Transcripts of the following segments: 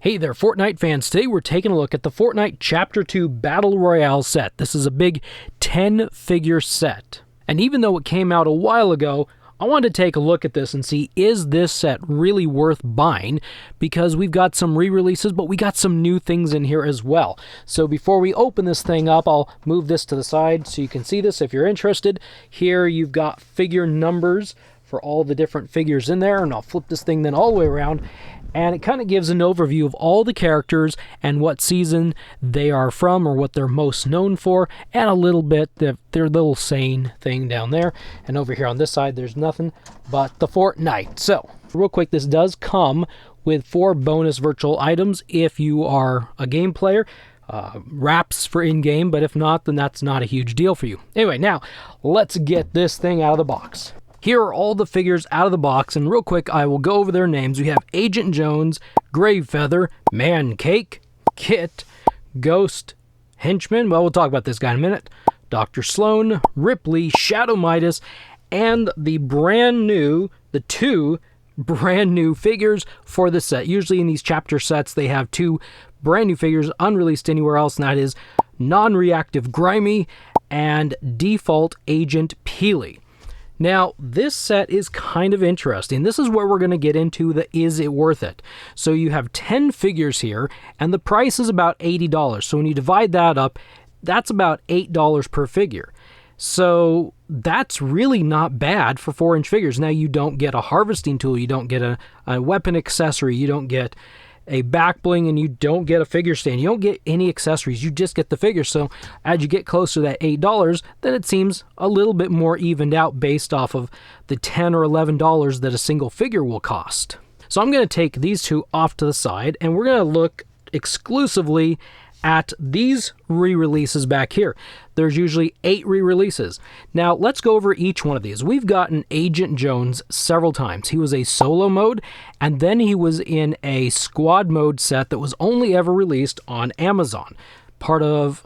Hey there, Fortnite fans. Today we're taking a look at the Fortnite Chapter 2 Battle Royale set. This is a big 10-figure set. And even though it came out a while ago, I wanted to take a look at this and see, is this set really worth buying? Because we've got some re-releases, but we got some new things in here as well. So before we open this thing up, I'll move this to the side so you can see this if you're interested. Here you've got figure numbers for all the different figures in there, and I'll flip this thing then all the way around. And it kind of gives an overview of all the characters and what season they are from or what they're most known for, and a little bit their little saying thing down there. And over here on this side, there's nothing but the Fortnite. So, real quick, this does come with 4 bonus virtual items if you are a game player. Wraps for in-game, but if not, then that's not a huge deal for you. Anyway, now, let's get this thing out of the box. Here are all the figures out of the box, and real quick, I will go over their names. We have Agent Jones, Gravefeather, Mancake, Kit, Ghost, Henchman, well, we'll talk about this guy in a minute, Dr. Sloan, Ripley, Shadow Midas, and the two brand new figures for the set. Usually in these chapter sets, they have 2 brand new figures unreleased anywhere else, and that is Non-Reactive Grimy and Default Agent Peely. Now, this set is kind of interesting. This is where we're going to get into the is it worth it. So you have 10 figures here, and the price is about $80. So when you divide that up, that's about $8 per figure. So that's really not bad for 4-inch figures. Now, you don't get a harvesting tool, you don't get a weapon accessory, you don't get a back bling, and you don't get a figure stand. You don't get any accessories, you just get the figure. So as you get closer to that $8, then it seems a little bit more evened out based off of the $10 or $11 that a single figure will cost. So I'm going to take these 2 off to the side, and we're going to look exclusively at these re-releases back here. There's usually 8 re-releases. Now, let's go over each one of these. We've gotten Agent Jones several times. He was a solo mode, and then he was in a squad mode set that was only ever released on Amazon. Part of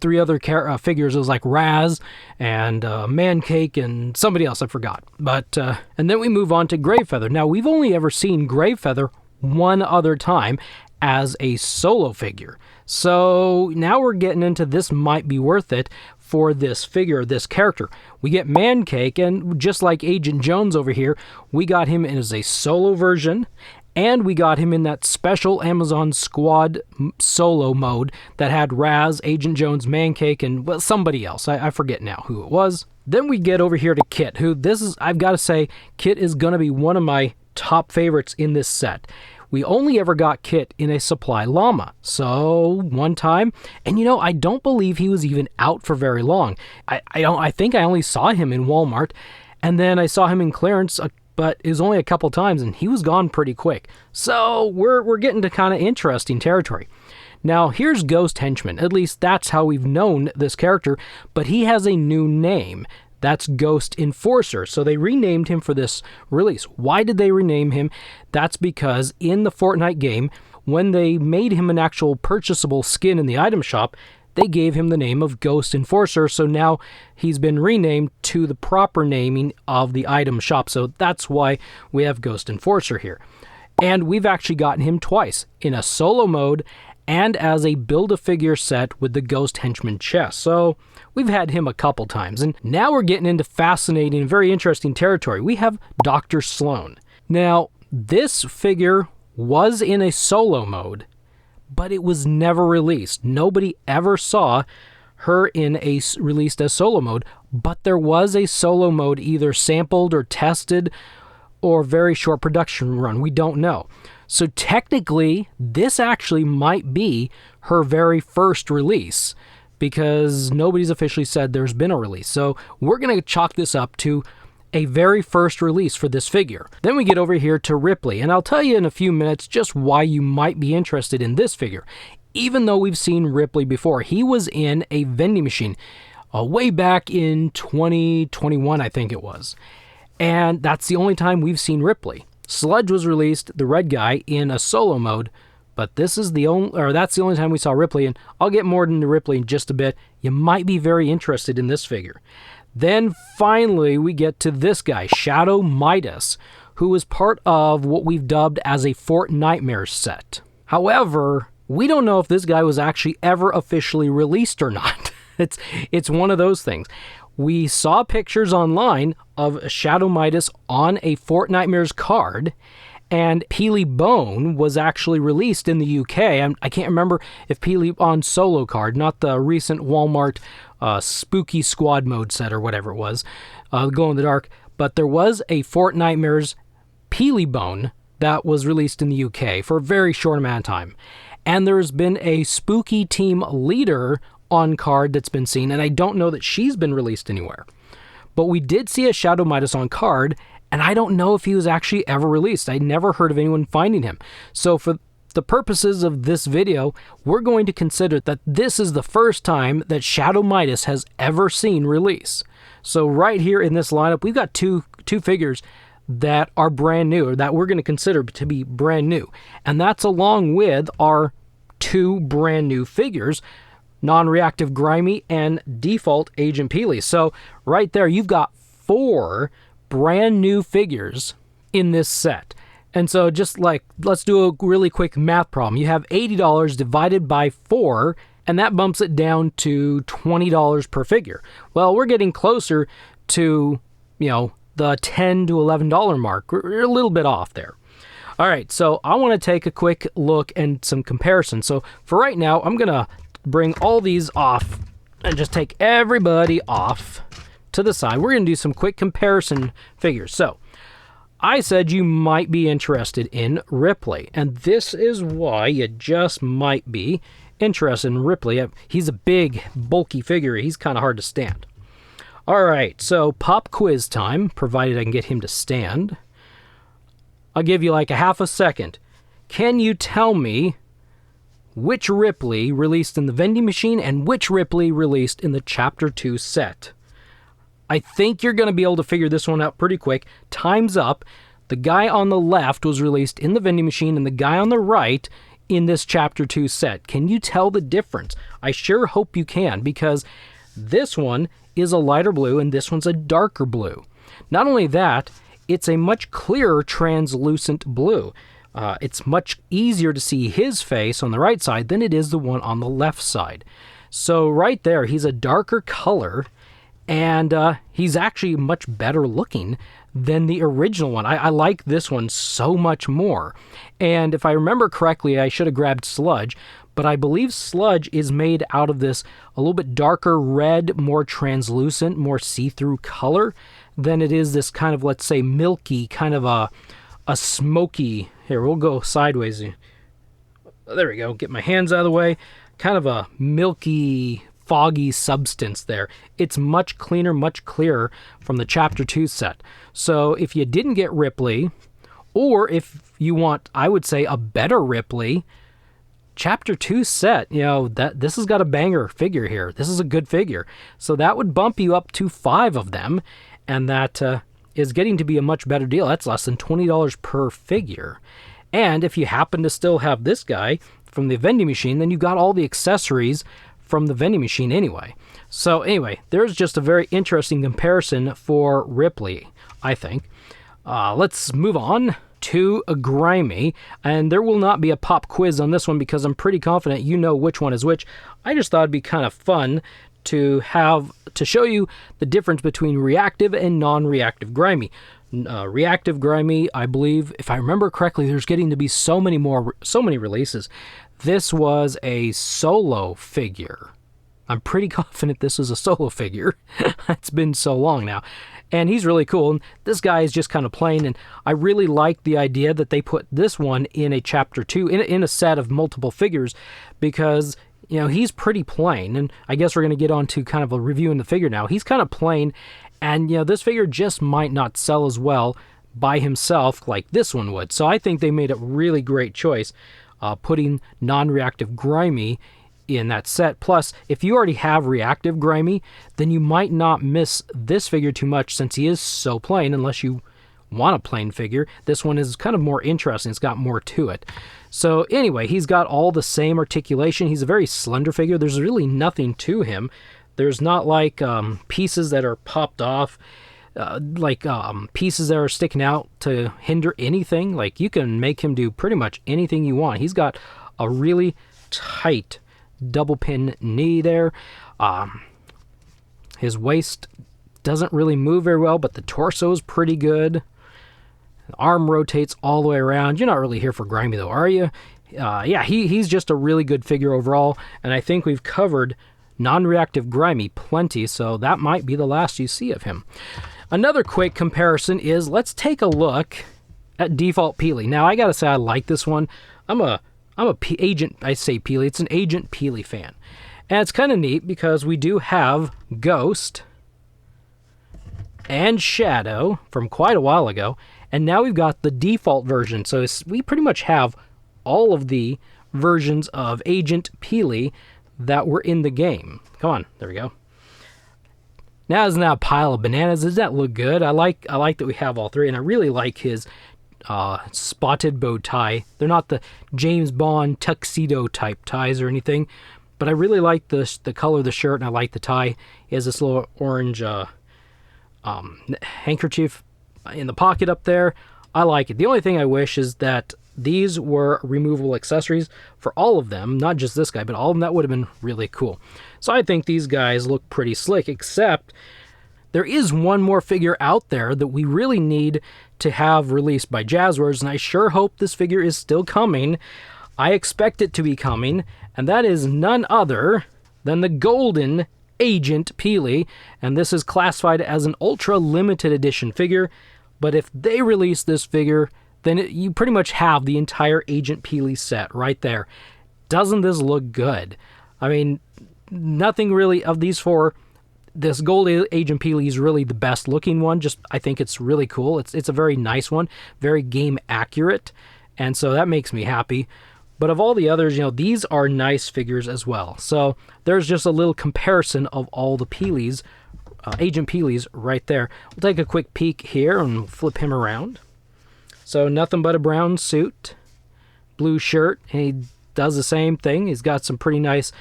3 other figures. It was like Raz and Mancake and somebody else I forgot. But and then we move on to Gravefeather. Now, we've only ever seen Gravefeather one other time as a solo figure. So now we're getting into this might be worth it for this figure, this character. We get Mancake, and just like Agent Jones over here, we got him as a solo version, and we got him in that special Amazon Squad solo mode that had Raz, Agent Jones, Mancake, and well, somebody else. I forget now who it was. Then we get over here to Kit, who I've got to say, Kit is going to be one of my top favorites in this set. We only ever got Kit in a supply llama. So, one time, and I don't believe he was even out for very long. I think I only saw him in Walmart, and then I saw him in clearance, but it was only a couple times, and he was gone pretty quick. So, we're getting to kind of interesting territory. Now, here's Ghost Henchman. At least that's how we've known this character, but he has a new name. That's Ghost Enforcer. So they renamed him for this release. Why did they rename him? That's because in the Fortnite game, when they made him an actual purchasable skin in the item shop, they gave him the name of Ghost Enforcer. So now he's been renamed to the proper naming of the item shop. So that's why we have Ghost Enforcer here. And we've actually gotten him twice, in a solo mode and as a Build-A-Figure set with the Ghost Henchman chest. So we've had him a couple times. And now we're getting into fascinating, very interesting territory. We have Dr. Sloan. Now, this figure was in a solo mode, but it was never released. Nobody ever saw her released as solo mode, but there was a solo mode either sampled or tested or very short production run. We don't know. So technically, this actually might be her very first release, because nobody's officially said there's been a release. So we're going to chalk this up to a very first release for this figure. Then we get over here to Ripley, and I'll tell you in a few minutes just why you might be interested in this figure. Even though we've seen Ripley before, he was in a vending machine way back in 2021, I think it was. And that's the only time we've seen Ripley. Sludge was released, the red guy, in a solo mode, but that's the only time we saw Ripley, and I'll get more into Ripley in just a bit. You might be very interested in this figure. Then finally we get to this guy, Shadow Midas, who is part of what we've dubbed as a Fortnitemares set. However, we don't know if this guy was actually ever officially released or not. It's one of those things. We saw pictures online of Shadow Midas on a Fortnitemares card, and Peely Bone was actually released in the UK. I can't remember if Peely on solo card, not the recent Walmart Spooky Squad mode set or whatever it was, glow in the dark, but there was a Fortnitemares Peely Bone that was released in the UK for a very short amount of time. And there's been a Spooky Team Leader on card that's been seen, and I don't know that she's been released anywhere. But we did see a Shadow Midas on card, and I don't know if he was actually ever released. I never heard of anyone finding him. So for the purposes of this video, we're going to consider that this is the first time that Shadow Midas has ever seen release. So right here in this lineup, we've got two figures that are brand new, or that we're going to consider to be brand new. And that's along with our two brand new figures, non-reactive Grimy and default Agent Peely. So right there, you've got 4 brand new figures in this set. And so just like, let's do a really quick math problem. You have $80 divided by 4, and that bumps it down to $20 per figure. Well, we're getting closer to, the $10 to $11 mark. We're a little bit off there. All right, so I want to take a quick look and some comparisons. So for right now, I'm going to bring all these off and just take everybody off to the side. We're going to do some quick comparison figures. So I said you might be interested in Ripley, and this is why you just might be interested in Ripley. He's a big, bulky figure. He's kind of hard to stand. All right, so pop quiz time, provided I can get him to stand. I'll give you like a half a second. Can you tell me which Ripley released in the vending machine and which Ripley released in the Chapter 2 set? I think you're going to be able to figure this one out pretty quick. Time's up. The guy on the left was released in the vending machine, and the guy on the right in this Chapter 2 set. Can you tell the difference? I sure hope you can, because this one is a lighter blue and this one's a darker blue. Not only that, it's a much clearer translucent blue. It's much easier to see his face on the right side than it is the one on the left side. So right there, he's a darker color, and he's actually much better looking than the original one. I like this one so much more. And if I remember correctly, I should have grabbed Sludge, but I believe Sludge is made out of this a little bit darker red, more translucent, more see-through color than it is this kind of, let's say, milky, kind of a smoky. Here, we'll go sideways. There we go. Get my hands out of the way. Kind of a milky, foggy substance there. It's much cleaner, much clearer from the Chapter 2 set. So if you didn't get Ripley, or if you want, I would say, a better Ripley, Chapter 2 set, this has got a banger figure here. This is a good figure. So that would bump you up to 5 of them, and that is getting to be a much better deal. That's less than $20 per figure. And if you happen to still have this guy from the vending machine, then you've got all the accessories from the vending machine anyway. So anyway, there's just a very interesting comparison for Ripley, I think. Let's move on to a Grimy, and there will not be a pop quiz on this one because I'm pretty confident you know which one is which. I just thought it'd be kind of fun to show you the difference between reactive and non-reactive Grimy. Reactive Grimy, I believe, if I remember correctly, there's getting to be so many releases. This was a solo figure. I'm pretty confident this is a solo figure. It's been so long now. And he's really cool. And this guy is just kind of plain. And I really like the idea that they put this one in a Chapter 2, in a set of multiple figures, because, he's pretty plain. And I guess we're going to get on to kind of a review in the figure now. He's kind of plain. And, this figure just might not sell as well by himself like this one would. So I think they made a really great choice putting non-reactive Grimy in that set. Plus, if you already have reactive Grimy, then you might not miss this figure too much since he is so plain, unless you want a plain figure. This one is kind of more interesting. It's got more to it. So anyway, he's got all the same articulation. He's a very slender figure. There's really nothing to him. There's not like pieces that are popped off, pieces that are sticking out to hinder anything. Like, you can make him do pretty much anything you want. He's got a really tight double pin knee there. His waist doesn't really move very well, but the torso is pretty good. The arm rotates all the way around. You're not really here for grimy though, are you? Yeah, he's just a really good figure overall, and I think we've covered non-reactive grimy plenty, so that might be the last you see of him. Another quick comparison is, let's take a look at Default Peely. Now, I gotta say, I like this one. I'm a Agent, I say Peely, it's an Agent Peely fan. And it's kind of neat because we do have Ghost and Shadow from quite a while ago, and now we've got the default version. So we pretty much have all of the versions of Agent Peely that were in the game. Come on, there we go. Now isn't that a pile of bananas? Does that look good? I like that we have all three, and I really like his spotted bow tie. They're not the James Bond tuxedo type ties or anything, but I really like the color of the shirt, and I like the tie. He has this little orange handkerchief in the pocket up there. I like it. The only thing I wish is that these were removable accessories for all of them, not just this guy, but all of them. That would have been really cool. So I think these guys look pretty slick, except there is one more figure out there that we really need to have released by Jazzwares, and I sure hope this figure is still coming. I expect it to be coming, and that is none other than the Golden Agent Peely, and this is classified as an ultra limited edition figure, but if they release this figure, then you pretty much have the entire Agent Peely set right there. Doesn't this look good? I mean, nothing really of these four. This Gold Agent Peely is really the best looking one. Just, I think it's really cool. It's a very nice one, very game accurate, and so that makes me happy. But of all the others, you know, these are nice figures as well. So there's just a little comparison of all the Peelys, Agent Peelys right there. We'll take a quick peek here and flip him around. So nothing but a brown suit, blue shirt, and he does the same thing. He's got some pretty nice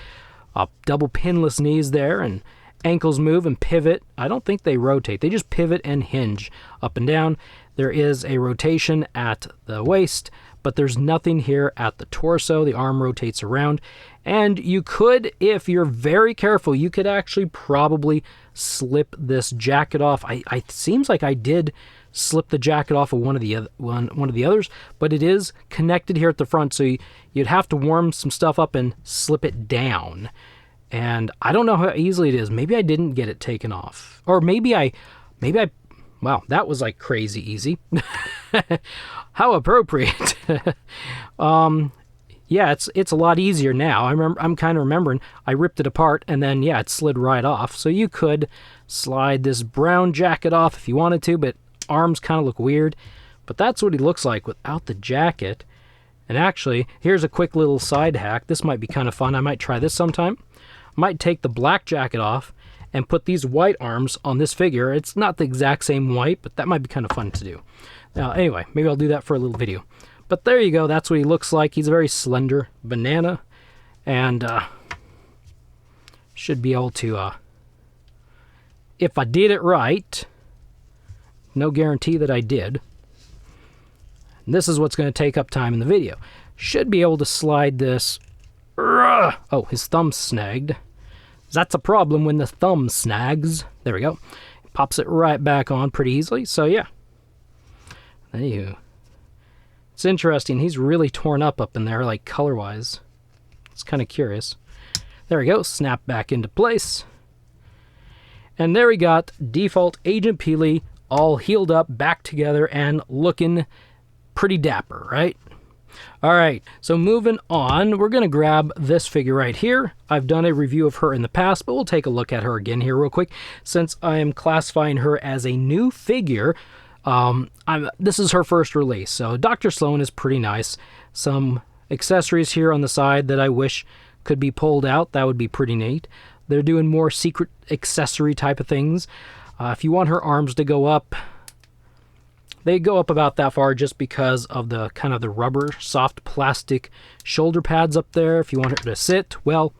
double pinless knees there, and ankles move and pivot. I don't think they rotate. They just pivot and hinge up and down. There is a rotation at the waist, but there's nothing here at the torso. The arm rotates around, and you could, if you're very careful, you could actually probably slip this jacket off. It seems like I did slip the jacket off of one of the others, but it is connected here at the front, so you'd have to warm some stuff up and slip it down. And I don't know how easily it is. Maybe I didn't get it taken off, or maybe I. Wow, that was like crazy easy. How appropriate. Yeah, it's a lot easier now. I'm kind of remembering I ripped it apart, and then yeah, it slid right off. So you could slide this brown jacket off if you wanted to, but arms kind of look weird. But that's what he looks like without the jacket. And actually, here's a quick little side hack. This might be kind of fun. I might try this sometime. I might take the black jacket off and put these white arms on this figure. It's not the exact same white, but that might be kind of fun to do. Anyway, maybe I'll do that for a little video. But there you go. That's what he looks like. He's a very slender banana, and should be able to, if I did it right, no guarantee that I did, and this is what's going to take up time in the video, should be able to slide this. Oh, his thumb snagged. That's a problem when the thumb snags. There we go. Pops it right back on pretty easily. So yeah. Anywho. It's interesting. He's really torn up in there, like color-wise. It's kind of curious. There we go. Snap back into place. And there we got default Agent Peely all healed up, back together, and looking pretty dapper, right? All right, so moving on, we're going to grab this figure right here. I've done a review of her in the past, but we'll take a look at her again here real quick, since I am classifying her as a new figure. This is her first release, so Dr. Sloan is pretty nice. Some accessories here on the side that I wish could be pulled out. That would be pretty neat. They're doing more secret accessory type of things. If you want her arms to go up, they go up about that far just because of the kind of the rubber, soft plastic shoulder pads up there. If you want her to sit, well,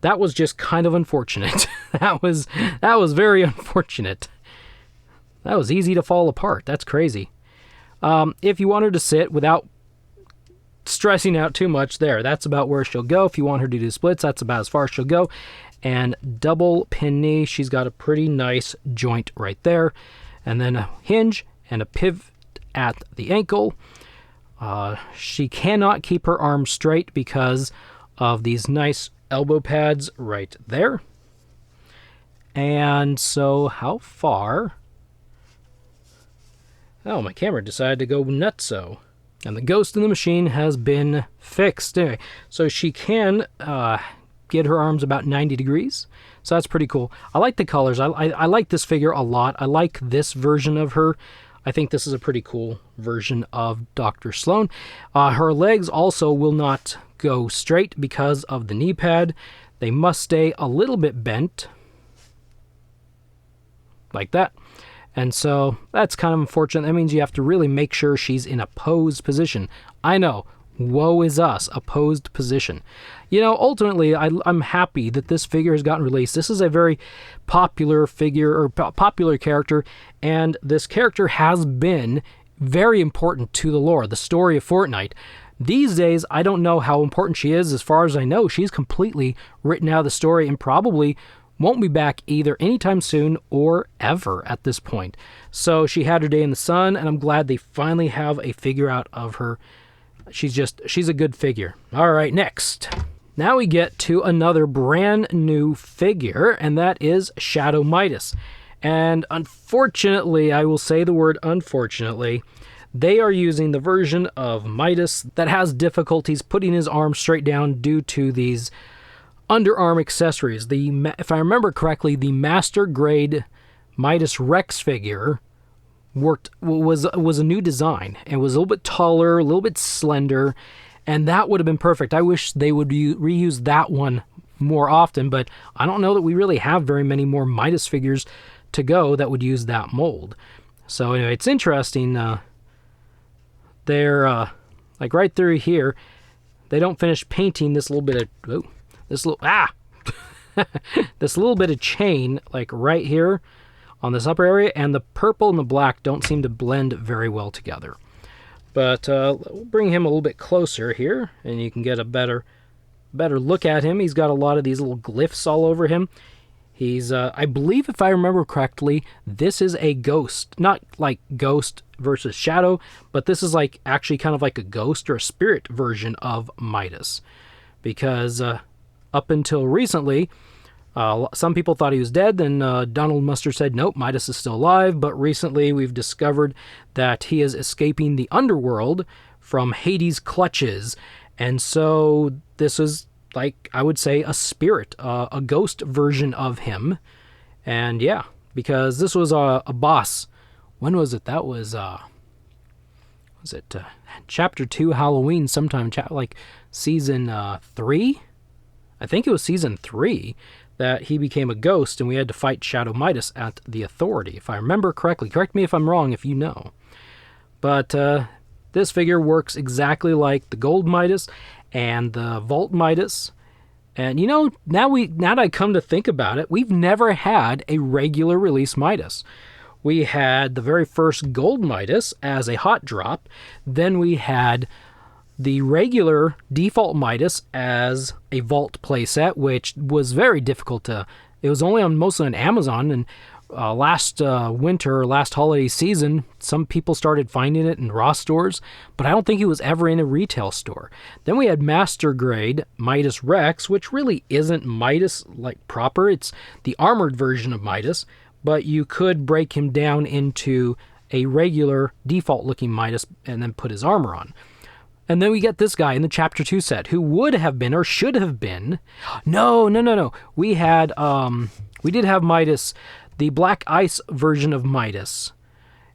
that was just kind of unfortunate. That was very unfortunate. That was easy to fall apart. That's crazy. If you want her to sit without stressing out too much there. That's about where she'll go. If you want her to do splits, that's about as far as she'll go. And double pin knee, she's got a pretty nice joint right there. And then a hinge and a pivot at the ankle. She cannot keep her arms straight because of these nice elbow pads right there. And so how far? Oh, my camera decided to go nutso. And the ghost in the machine has been fixed. Anyway, so she can get her arms about 90 degrees. So that's pretty cool. I like the colors. I like this figure a lot. I like this version of her. I think this is a pretty cool version of Dr. Sloan. Her legs also will not go straight because of the knee pad. They must stay a little bit bent. Like that. And so that's kind of unfortunate. That means you have to really make sure she's in a posed position. I know, woe is us, a posed position. You know, ultimately, I'm happy that this figure has gotten released. This is a very popular figure, or popular character, and this character has been very important to the lore, the story of Fortnite. These days, I don't know how important she is. As far as I know, she's completely written out of the story and probably won't be back either anytime soon or ever at this point. So she had her day in the sun, and I'm glad they finally have a figure out of her. She's a good figure. All right, next. Now we get to another brand new figure, and that is Shadow Midas. And unfortunately, I will say the word unfortunately, they are using the version of Midas that has difficulties putting his arm straight down due to these underarm accessories. If I remember correctly, the master grade Midas Rex figure was a new design and was a little bit taller, a little bit slender, and that would have been perfect. I wish they would reuse that one more often, but I don't know that we really have very many more Midas figures to go that would use that mold. So anyway, it's interesting. They're like right through here. They don't finish painting this little bit of this little bit of chain, like right here on this upper area, and the purple and the black don't seem to blend very well together. But we'll bring him a little bit closer here, and you can get a better look at him. He's got a lot of these little glyphs all over him. He's, I believe if I remember correctly, this is a ghost. Not like ghost versus shadow, but this is like actually kind of like a ghost or a spirit version of Midas. Because up until recently, some people thought he was dead, then Donald Mustard said, nope, Midas is still alive, but recently we've discovered that he is escaping the underworld from Hades' clutches, and so this is, like, I would say, a spirit, a ghost version of him, and yeah, because this was a boss. When was it? That was it Chapter 2 Halloween sometime, like Season 3? I think it was Season 3 that he became a ghost and we had to fight Shadow Midas at the Authority, if I remember correctly. Correct me if I'm wrong if you know. But this figure works exactly like the Gold Midas and the Vault Midas. And you know, now that I come to think about it, we've never had a regular release Midas. We had the very first Gold Midas as a hot drop, then we had the regular default Midas as a Vault playset, which was very difficult to... It was only mostly on Amazon, and last winter, last holiday season, some people started finding it in Ross stores, but I don't think it was ever in a retail store. Then we had Master Grade Midas Rex, which really isn't Midas like proper. It's the armored version of Midas, but you could break him down into a regular default looking Midas and then put his armor on. And then we get this guy in the Chapter 2 set, who would have been, or should have been... No. We did have Midas, the Black Ice version of Midas.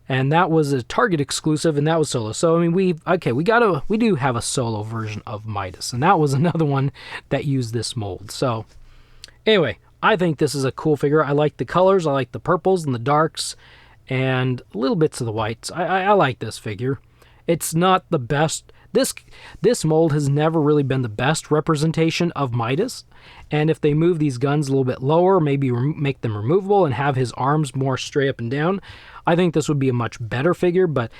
And that was a Target exclusive, and that was solo. So, I mean, we do have a solo version of Midas. And that was another one that used this mold. So, anyway, I think this is a cool figure. I like the colors. I like the purples and the darks, and little bits of the whites. I like this figure. It's not the best... This mold has never really been the best representation of Midas, and if they move these guns a little bit lower, maybe make them removable and have his arms more straight up and down, I think this would be a much better figure, but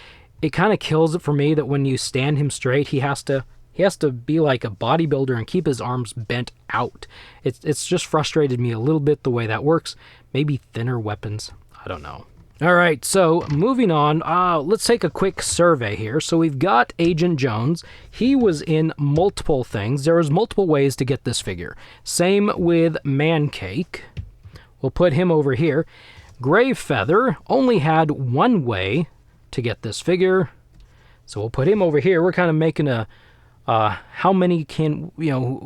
it kind of kills it for me that when you stand him straight, he has to He has to be like a bodybuilder and keep his arms bent out. It's just frustrated me a little bit the way that works. Maybe thinner weapons. I don't know. All right, so moving on, let's take a quick survey here. So we've got Agent Jones. He was in multiple things. There was multiple ways to get this figure. Same with Mancake. We'll put him over here. Greyfeather only had one way to get this figure. So we'll put him over here. We're kind of making a, how many can,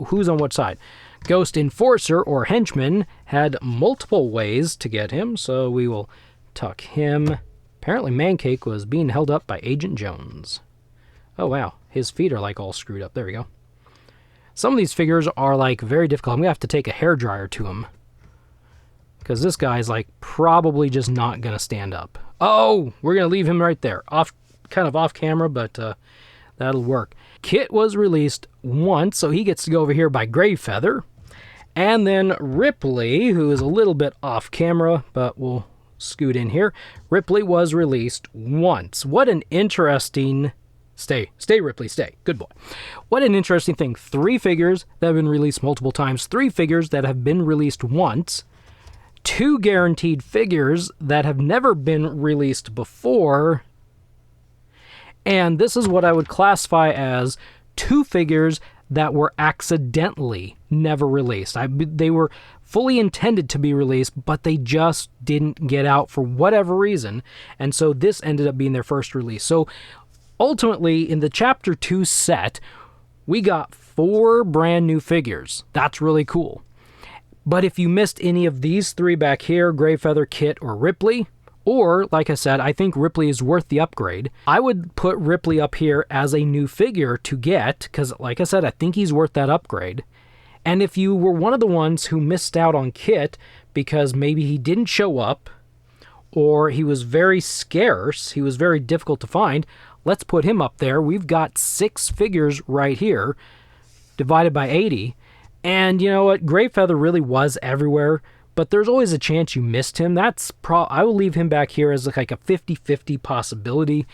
who's on what side. Ghost Enforcer or Henchman had multiple ways to get him. So we will tuck him. Apparently Mancake was being held up by Agent Jones. Oh wow, his feet are like all screwed up. There we go. Some of these figures are like very difficult. I'm gonna have to take a hairdryer to him, because this guy's like probably just not gonna stand up. Oh, we're gonna leave him right there, kind of off camera, but that'll work. Kit was released once, so he gets to go over here by Greyfeather. And then Ripley, who is a little bit off camera, but we'll scoot in here. Ripley was released once. What an interesting... Stay, Ripley, stay. Good boy. What an interesting thing. 3 figures that have been released multiple times. 3 figures that have been released once. 2 guaranteed figures that have never been released before. And this is what I would classify as 2 figures that were accidentally never released. They were fully intended to be released, but they just didn't get out for whatever reason, and so this ended up being their first release. So ultimately, in the Chapter 2 set, we got 4 brand new figures. That's really cool. But if you missed any of these 3 back here, Greyfeather, Kit, or Ripley, or, like I said, I think Ripley is worth the upgrade, I would put Ripley up here as a new figure to get, because, like I said, I think he's worth that upgrade. And if you were one of the ones who missed out on Kit because maybe he didn't show up, or he was very scarce, he was very difficult to find, let's put him up there. We've got 6 figures right here, divided by 80. And you know what? Greyfeather really was everywhere, but there's always a chance you missed him. I will leave him back here as like a 50-50 possibility.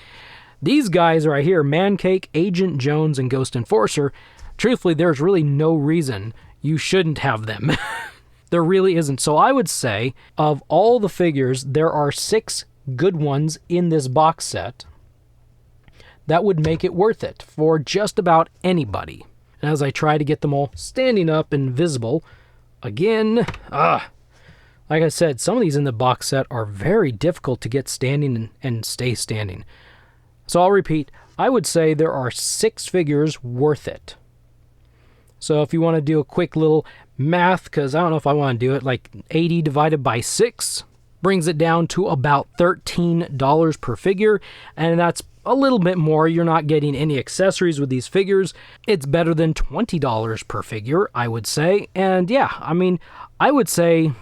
These guys right here, Mancake, Agent Jones, and Ghost Enforcer, truthfully, there's really no reason you shouldn't have them. There really isn't. So I would say, of all the figures, there are 6 good ones in this box set that would make it worth it for just about anybody. And as I try to get them all standing up and visible, again, like I said, some of these in the box set are very difficult to get standing and stay standing. So I'll repeat, I would say there are 6 figures worth it. So if you want to do a quick little math, because I don't know if I want to do it, like 80 divided by 6 brings it down to about $13 per figure, and that's a little bit more. You're not getting any accessories with these figures. It's better than $20 per figure, I would say. And yeah, I mean, I would say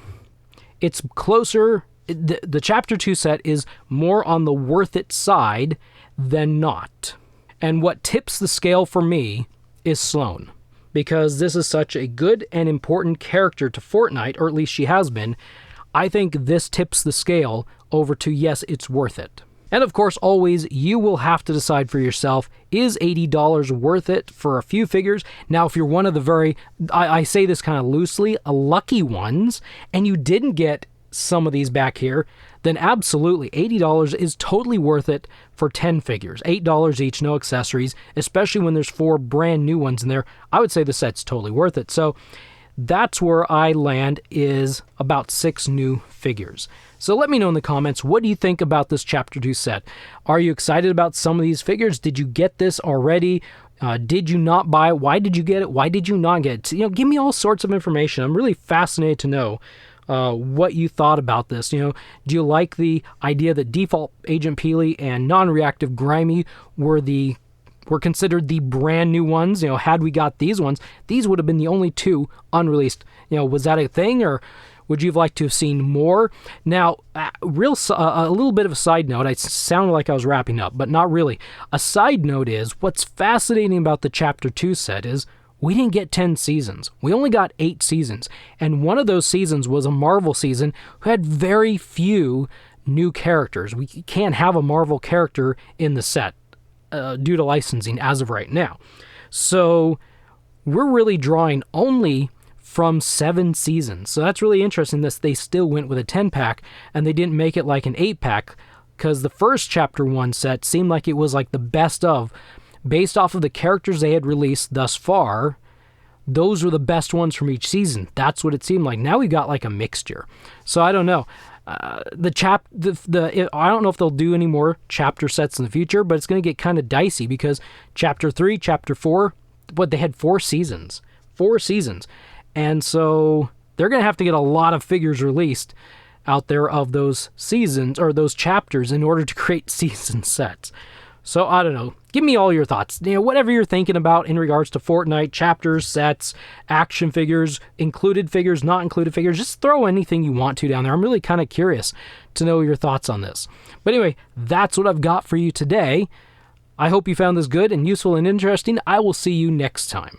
it's closer. The Chapter 2 set is more on the worth it side than not. And what tips the scale for me is Sloane, because this is such a good and important character to Fortnite, or at least she has been. I think this tips the scale over to yes, it's worth it. And of course, always, you will have to decide for yourself, is $80 worth it for a few figures? Now, if you're one of the very, I say this kind of loosely, lucky ones, and you didn't get some of these back here, then absolutely, $80 is totally worth it for 10 figures. $8 each, no accessories, especially when there's 4 brand new ones in there. I would say the set's totally worth it. So that's where I land, is about 6 new figures. So let me know in the comments, what do you think about this Chapter 2 set? Are you excited about some of these figures? Did you get this already? Did you not buy it? Why did you get it? Why did you not get it? Give me all sorts of information. I'm really fascinated to know what you thought about this. Do you like the idea that default Agent Peely and non-reactive Grimy were considered the brand new ones? Had we got these ones, these would have been the only 2 unreleased. Was that a thing, or would you have liked to have seen more? Now, a little bit of a side note. I sounded like I was wrapping up, but not really. A side note is, what's fascinating about the Chapter 2 set is, we didn't get 10 seasons. We only got 8 seasons. And one of those seasons was a Marvel season who had very few new characters. We can't have a Marvel character in the set due to licensing as of right now. So we're really drawing only from 7 seasons. So that's really interesting that they still went with a 10-pack and they didn't make it like an 8-pack, because the first Chapter 1 set seemed like it was like the best of. Based off of the characters they had released thus far, those were the best ones from each season. That's what it seemed like. Now we got like a mixture. So I don't know. I don't know if they'll do any more chapter sets in the future, but it's going to get kind of dicey because Chapter 3, Chapter 4, they had 4 seasons. 4 seasons. And so they're going to have to get a lot of figures released out there of those seasons or those chapters in order to create season sets. So I don't know. Give me all your thoughts. Whatever you're thinking about in regards to Fortnite, chapters, sets, action figures, included figures, not included figures. Just throw anything you want to down there. I'm really kind of curious to know your thoughts on this. But anyway, that's what I've got for you today. I hope you found this good and useful and interesting. I will see you next time.